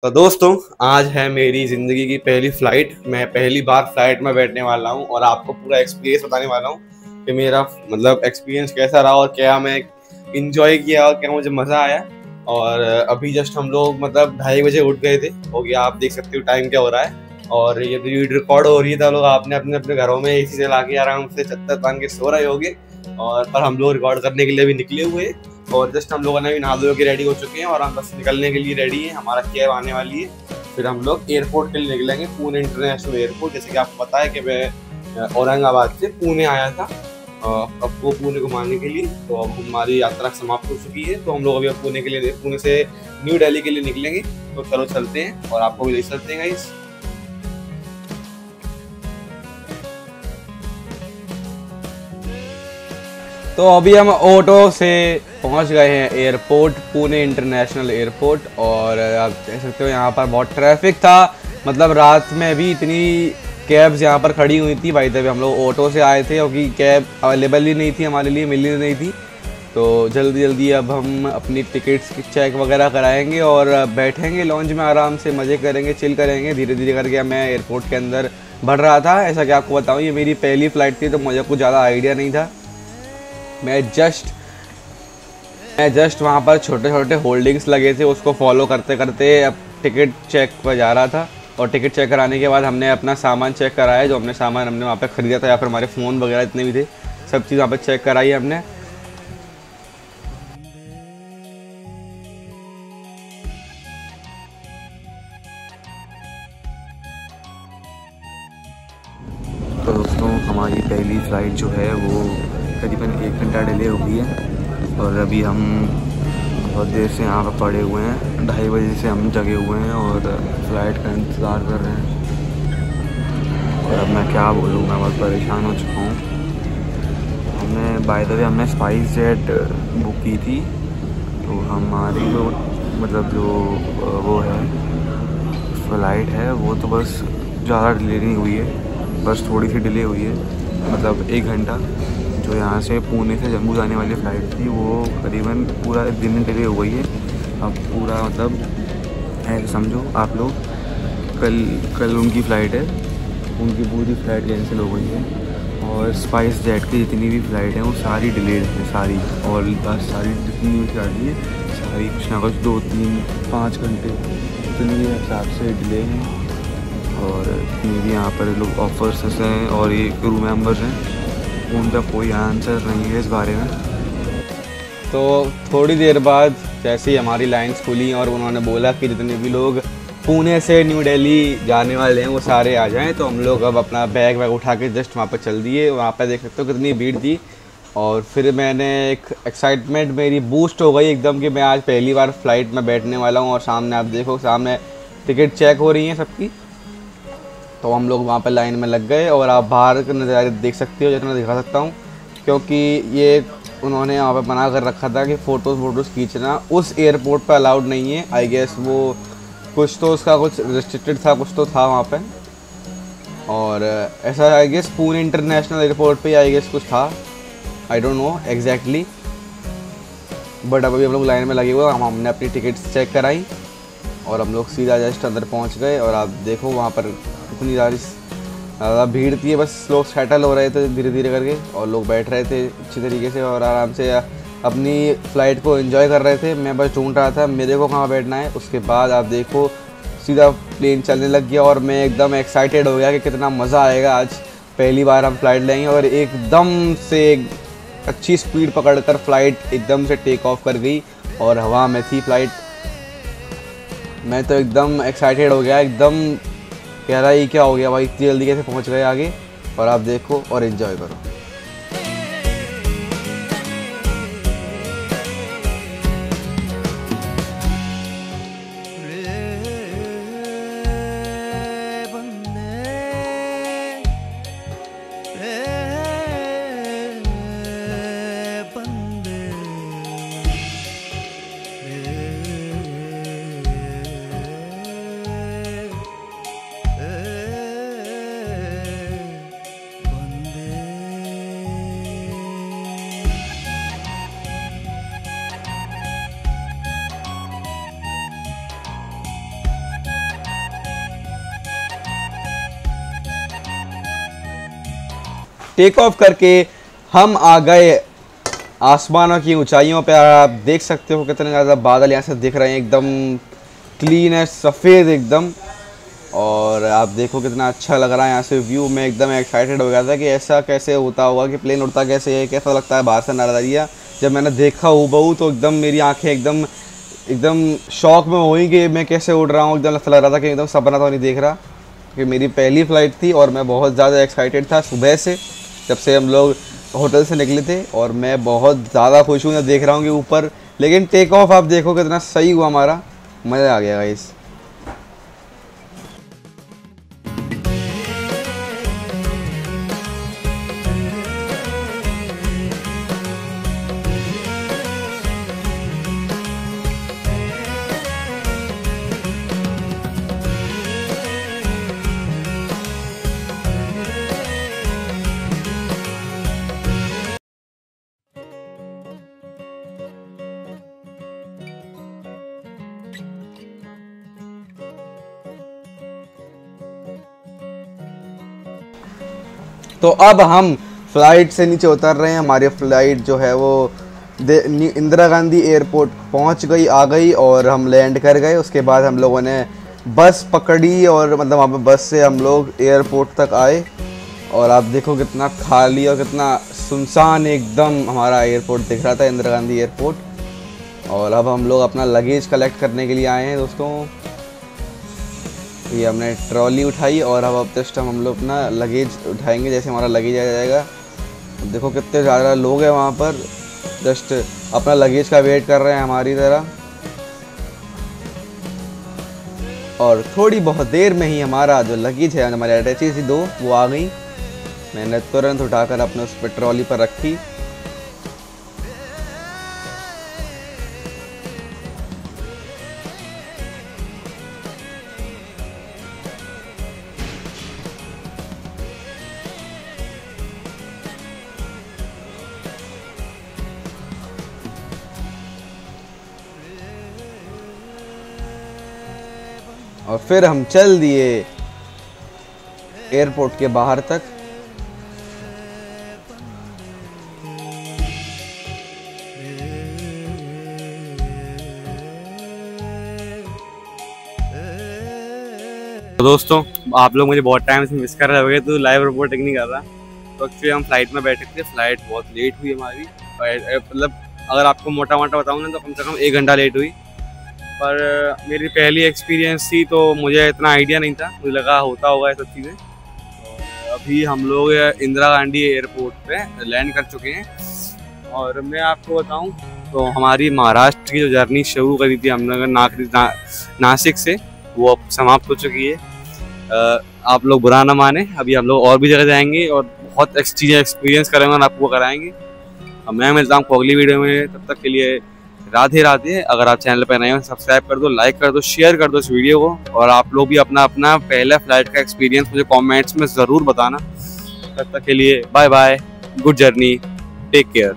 तो दोस्तों, आज है मेरी ज़िंदगी की पहली फ़्लाइट। मैं पहली बार फ़्लाइट में बैठने वाला हूँ और आपको पूरा एक्सपीरियंस बताने वाला हूँ कि मेरा मतलब एक्सपीरियंस कैसा रहा और क्या मैं इंजॉय किया और क्या मुझे मज़ा आया। और अभी जस्ट हम लोग मतलब 2:30 बजे उठ गए थे। हो गया, आप देख सकते हो टाइम क्या हो रहा है। और ये वीडियो रिकॉर्ड हो रही है तो लोग आपने अपने अपने घरों में एसी चला के आराम से छत्तर तान के सो रहे होंगे। और पर हम लोग रिकॉर्ड करने के लिए भी निकले हुए हैं। और जस्ट हम लोगों ने भी नहा धो के रेडी हो चुके हैं और हम बस निकलने के लिए रेडी है। हमारा कैब आने वाली है, फिर हम लोग एयरपोर्ट के लिए निकलेंगे, पुणे इंटरनेशनल एयरपोर्ट। जैसे कि आपको पता है कि मैं औरंगाबाद से पुणे आया था अब वो पुणे घुमाने के लिए। तो अब हमारी यात्रा समाप्त हो चुकी है, तो हम लोग अभी अब पुणे के लिए, पुणे से न्यू दिल्ली के लिए निकलेंगे। तो चलो चलते हैं और आपको भी ले चलते हैं गाइस। तो अभी हम ऑटो से पहुंच गए हैं एयरपोर्ट, पुणे इंटरनेशनल एयरपोर्ट। और आप देख सकते हो यहाँ पर बहुत ट्रैफिक था। मतलब रात में भी इतनी कैब्स यहाँ पर खड़ी हुई थी। भाई तभी हम लोग ऑटो से आए थे क्योंकि कैब अवेलेबल ही नहीं थी, हमारे लिए मिली नहीं थी। तो जल्दी जल्दी अब हम अपनी टिकट्स की चेक वगैरह कराएंगे और बैठेंगे लॉन्च में, आराम से मज़े करेंगे, चिल करेंगे। धीरे धीरे करके मैं एयरपोर्ट के अंदर बढ़ रहा था। ऐसा कि आपको बताऊँ, ये मेरी पहली फ़्लाइट थी तो मुझे कुछ ज़्यादा आइडिया नहीं था। मैं जस्ट वहाँ पर छोटे छोटे होल्डिंग्स लगे थे, उसको फॉलो करते करते अब टिकट चेक पर जा रहा था। और टिकट चेक कराने के बाद हमने अपना सामान चेक कराया, जो हमने सामान हमने वहाँ पे ख़रीदा था, या फिर हमारे फ़ोन वगैरह जितने भी थे, सब चीज़ वहाँ पे चेक कराई हमने। तो दोस्तों, हमारी पहली फ़्लाइट जो है वो करीबन 1 घंटा डिले हो गई है और अभी हम बहुत देर से यहाँ पर पड़े हुए हैं। 2:30 बजे से हम जगे हुए हैं और फ़्लाइट का इंतज़ार कर रहे हैं। और अब मैं क्या बोलूँ, मैं बहुत परेशान हो चुका हूँ। हमने बाय द वे हमने स्पाइस जेट बुक की थी, तो हमारी जो मतलब जो वो है फ़्लाइट है वो तो बस ज़्यादा डिले नहीं हुई है, बस थोड़ी सी डिले हुई है। मतलब 1 घंटा। जो यहाँ से पुणे से जम्मू जाने वाली फ़्लाइट थी वो करीबन पूरा दिन डिले हो गई है। अब पूरा मतलब ऐसे समझो आप लोग, कल उनकी फ़्लाइट है, उनकी पूरी फ़्लाइट कैंसिल हो गई है। और स्पाइस जेट की जितनी भी फ़्लाइट हैं वो सारी डिलेड हैं, सारी। और बस सारी जितनी भी गाड़ी है सारी कुछ ना कुछ 2, 3, 5 घंटे इतनी हिसाब से डिले हैं। और जितनी भी यहाँ पर लोग ऑफर्स हैं और ये क्रू मेंबर्स हैं, उनका कोई आंसर नहीं है इस बारे में। तो थोड़ी देर बाद जैसे ही हमारी लाइन्स खुली और उन्होंने बोला कि जितने भी लोग पुणे से न्यू दिल्ली जाने वाले हैं वो सारे आ जाएं, तो हम लोग अब अपना बैग वैग उठा के जस्ट वहाँ पर चल दिए। वहाँ पर देख सकते हो कितनी भीड़ थी। और फिर मैंने एक एक्साइटमेंट मेरी बूस्ट हो गई एकदम कि मैं आज पहली बार फ़्लाइट में बैठने वाला हूँ। और सामने आप देखो, सामने टिकट चेक हो रही हैं सबकी। तो हम लोग वहाँ पर लाइन में लग गए और आप बाहर के नज़ारे देख सकते हो, जितना दिखा सकता हूँ, क्योंकि ये उन्होंने यहाँ पे मना कर रखा था कि फ़ोटोज़ खींचना उस एयरपोर्ट पर अलाउड नहीं है। आई गेस वो कुछ तो उसका कुछ रिस्ट्रिक्टेड था, कुछ तो था वहाँ पे। और ऐसा I guess Pune international airport पे आई गेस कुछ था, I don't know exactly. But अभी हम लोग लाइन में लगे हुए, हमने अपनी टिकट्स चेक कराई और हम लोग सीधा जस्ट अंदर पहुँच गए। और आप देखो वहाँ पर कितनी ज़्यादा भीड़ थी, बस लोग सेटल हो रहे थे धीरे धीरे करके और लोग बैठ रहे थे अच्छी तरीके से और आराम से अपनी फ़्लाइट को एंजॉय कर रहे थे। मैं बस ढूंढ रहा था मेरे को कहाँ बैठना है। उसके बाद आप देखो सीधा प्लेन चलने लग गया और मैं एकदम एक्साइटेड हो गया कि कितना मज़ा आएगा। आज पहली बार हम फ़्लाइट लेंगे और एकदम से अच्छी स्पीड पकड़कर फ़्लाइट एकदम से टेक ऑफ कर गई और हवा में थी फ़्लाइट। मैं तो एकदम एक्साइटेड हो गया, एकदम कह रहा है क्या हो गया भाई, इतनी जल्दी कैसे पहुंच गए आगे। और आप देखो और एंजॉय करो। टेक ऑफ करके हम आ गए आसमानों की ऊंचाइयों पे। आप देख सकते हो कितने ज़्यादा बादल यहाँ से दिख रहे हैं, एकदम क्लीन है, सफ़ेद एकदम। और आप देखो कितना अच्छा लग रहा है यहाँ से व्यू। मैं एकदम एक्साइटेड हो गया था कि ऐसा कैसे होता होगा, कि प्लेन उड़ता कैसे है, कैसा लगता है बाहर से नज़ारिया। जब मैंने देखा हूबहू तो एकदम मेरी आंखें एकदम शौक में हुई कि मैं कैसे उड़ रहा हूँ। एकदम ऐसा लग रहा था कि एकदम सपना तो नहीं देख रहा, कि मेरी पहली फ़्लाइट थी और मैं बहुत ज़्यादा एक्साइटेड था सुबह से, जब से हम लोग होटल से निकले थे। और मैं बहुत ज़्यादा खुश हूँ, देख रहा हूँ कि ऊपर। लेकिन टेक ऑफ आप देखो कितना सही हुआ हमारा, मज़ा आ गया गाइस। तो अब हम फ़्लाइट से नीचे उतर रहे हैं। हमारी फ़्लाइट जो है वो इंदिरा गांधी एयरपोर्ट पहुंच गई, आ गई, और हम लैंड कर गए। उसके बाद हम लोगों ने बस पकड़ी और मतलब वहाँ पे बस से हम लोग एयरपोर्ट तक आए। और आप देखो कितना खाली और कितना सुनसान एकदम हमारा एयरपोर्ट दिख रहा था, इंदिरा गांधी एयरपोर्ट। और अब हम लोग अपना लगेज कलेक्ट करने के लिए आए हैं दोस्तों। ये हमने ट्रॉली उठाई और अब जस्ट हम लोग अपना लगेज उठाएंगे। जैसे हमारा लगेज आ जाएगा, देखो कितने ज़्यादा लोग हैं वहाँ पर, जस्ट अपना लगेज का वेट कर रहे हैं हमारी तरह। और थोड़ी बहुत देर में ही हमारा जो लगेज है, हमारे अटैची थी 2, वो आ गई। मैंने तुरंत उठाकर अपने उस पर ट्रॉली पर रखी। और फिर हम चल दिए एयरपोर्ट के बाहर तक। तो दोस्तों, आप लोग मुझे बहुत टाइम से मिस कर रहे होंगे, तो लाइव रिपोर्टिंग नहीं कर रहा। तो एक्चुअली हम फ्लाइट में बैठे थे, फ्लाइट बहुत लेट हुई हमारी। मतलब अगर आपको मोटा मोटा बताऊँ ना, तो कम से कम 1 घंटा लेट हुई। पर मेरी पहली एक्सपीरियंस थी तो मुझे इतना आइडिया नहीं था, मुझे लगा होता होगा ये सब चीज़ें। तो अभी हम लोग इंदिरा गांधी एयरपोर्ट पे लैंड कर चुके हैं। और मैं आपको बताऊं तो हमारी महाराष्ट्र की जो जर्नी शुरू करी थी हमने नासिक से, वो अब समाप्त हो चुकी है। आप लोग बुरा ना माने, अभी हम लोग और भी जगह जाएंगे और बहुत चीज़ें एक्सपीरियंस करेंगे और आपको कराएंगे। अब मैं मिलता हूँ अगली वीडियो में, तब तक के लिए राधे राधे। अगर आप चैनल पर नए हो, सब्सक्राइब कर दो, लाइक कर दो, शेयर कर दो इस वीडियो को। और आप लोग भी अपना अपना पहला फ्लाइट का एक्सपीरियंस मुझे कमेंट्स में ज़रूर बताना। तब तक के लिए bye bye, good journey, take care.